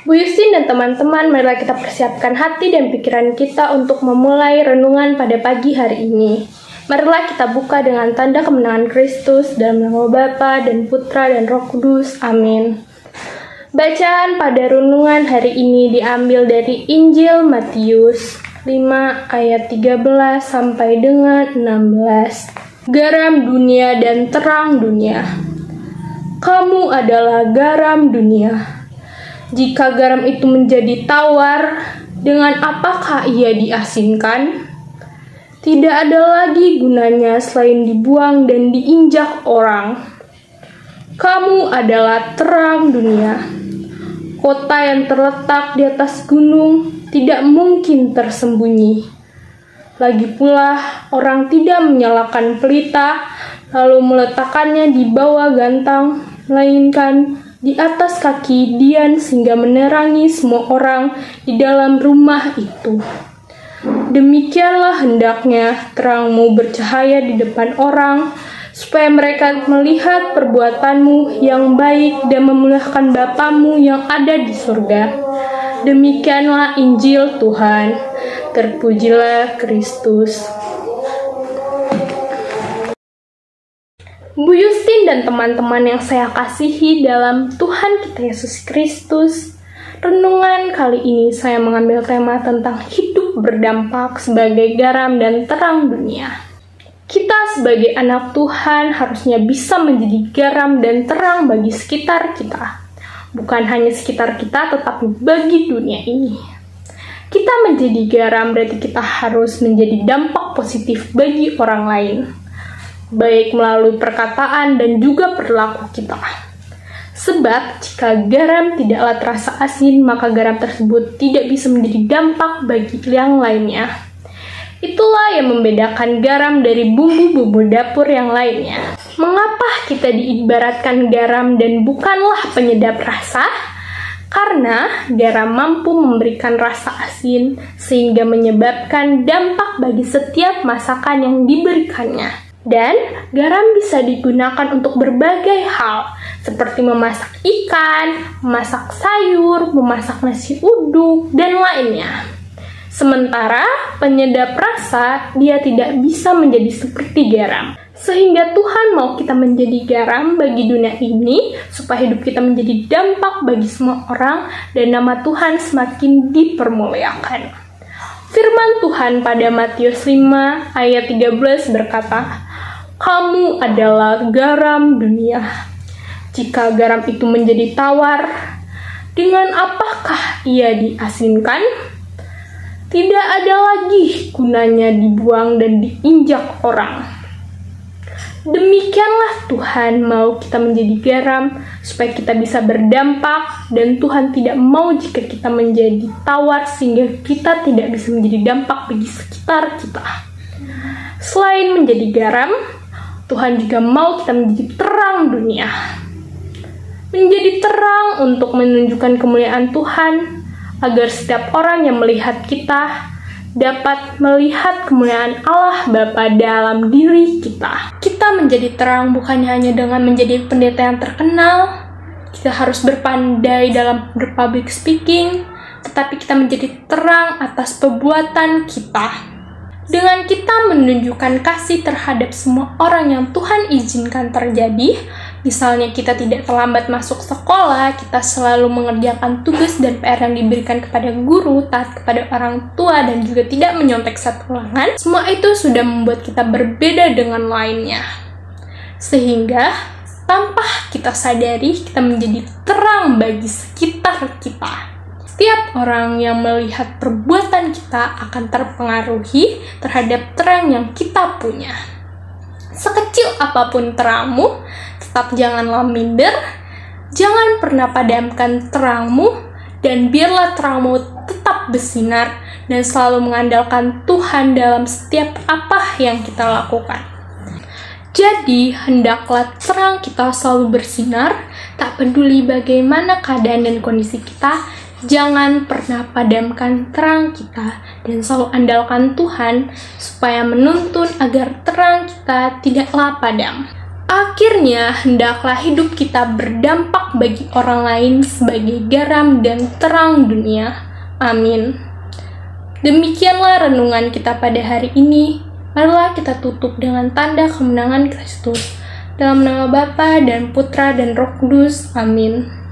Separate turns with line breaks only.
Bu Yustin dan teman-teman, marilah kita persiapkan hati dan pikiran kita untuk memulai renungan pada pagi hari ini. Marilah kita buka dengan tanda kemenangan Kristus dalam nama Bapa dan Putra dan Roh Kudus. Amin. Bacaan pada renungan hari ini diambil dari Injil Matius 5 ayat 13 sampai dengan 16. Garam dunia dan terang dunia. Kamu adalah garam dunia. Jika garam itu menjadi tawar, dengan apakah ia diasinkan? Tidak ada lagi gunanya selain dibuang dan diinjak orang. Kamu adalah terang dunia. Kota yang terletak di atas gunung tidak mungkin tersembunyi. Lagi pula, orang tidak menyalakan pelita lalu meletakkannya di bawah gantang, melainkan di atas kaki dian sehingga menerangi semua orang di dalam rumah itu. Demikianlah hendaknya terangmu bercahaya di depan orang, supaya mereka melihat perbuatanmu yang baik dan memuliakan Bapamu yang ada di surga. Demikianlah Injil Tuhan. Terpujilah Kristus. Bu Yustin dan teman-teman yang saya kasihi dalam Tuhan kita Yesus Kristus, renungan kali ini saya mengambil tema tentang hidup berdampak sebagai garam dan terang dunia. Kita sebagai anak Tuhan harusnya bisa menjadi garam dan terang bagi sekitar kita. Bukan hanya sekitar kita, tetapi bagi dunia ini. Kita menjadi garam berarti kita harus menjadi dampak positif bagi orang lain, baik melalui perkataan dan juga perilaku kita. Sebab jika garam tidaklah terasa asin, maka garam tersebut tidak bisa menjadi dampak bagi yang lainnya. Itulah yang membedakan garam dari bumbu-bumbu dapur yang lainnya. Mengapa kita diibaratkan garam dan bukanlah penyedap rasa? Karena garam mampu memberikan rasa asin sehingga menyebabkan dampak bagi setiap masakan yang diberikannya. Dan garam bisa digunakan untuk berbagai hal, seperti memasak ikan, memasak sayur, memasak nasi uduk, dan lainnya. Sementara penyedap rasa, dia tidak bisa menjadi seperti garam. Sehingga Tuhan mau kita menjadi garam bagi dunia ini, supaya hidup kita menjadi dampak bagi semua orang, dan nama Tuhan semakin dipermuliakan. Firman Tuhan pada Matius 5 ayat 13 berkata, kamu adalah garam dunia. Jika garam itu menjadi tawar, dengan apakah ia diasinkan? Tidak ada lagi gunanya dibuang dan diinjak orang. Demikianlah Tuhan mau kita menjadi garam, supaya kita bisa berdampak, dan Tuhan tidak mau jika kita menjadi tawar, sehingga kita tidak bisa menjadi dampak bagi sekitar kita. Selain menjadi garam, Tuhan juga mau kita menjadi terang dunia. Menjadi terang untuk menunjukkan kemuliaan Tuhan, agar setiap orang yang melihat kita dapat melihat kemuliaan Allah Bapa dalam diri kita. Kita menjadi terang bukan hanya dengan menjadi pendeta yang terkenal, kita harus berpandai dalam public speaking, tetapi kita menjadi terang atas perbuatan kita. Dengan kita menunjukkan kasih terhadap semua orang yang Tuhan izinkan terjadi, misalnya kita tidak terlambat masuk sekolah, kita selalu mengerjakan tugas dan PR yang diberikan kepada guru, taat kepada orang tua, dan juga tidak menyontek saat ulangan, semua itu sudah membuat kita berbeda dengan lainnya. Sehingga, tanpa kita sadari, kita menjadi terang bagi sekitar kita. Setiap orang yang melihat perbuatan kita akan terpengaruhi terhadap terang yang kita punya. Sekecil apapun terangmu, tetap janganlah minder, jangan pernah padamkan terangmu, dan biarlah terangmu tetap bersinar dan selalu mengandalkan Tuhan dalam setiap apa yang kita lakukan. Jadi, hendaklah terang kita selalu bersinar, tak peduli bagaimana keadaan dan kondisi kita. Jangan pernah padamkan terang kita dan selalu andalkan Tuhan supaya menuntun agar terang kita tidaklah padam. Akhirnya, hendaklah hidup kita berdampak bagi orang lain sebagai garam dan terang dunia. Amin. Demikianlah renungan kita pada hari ini. Marilah kita tutup dengan tanda kemenangan Kristus. Dalam nama Bapa dan Putra dan Roh Kudus. Amin.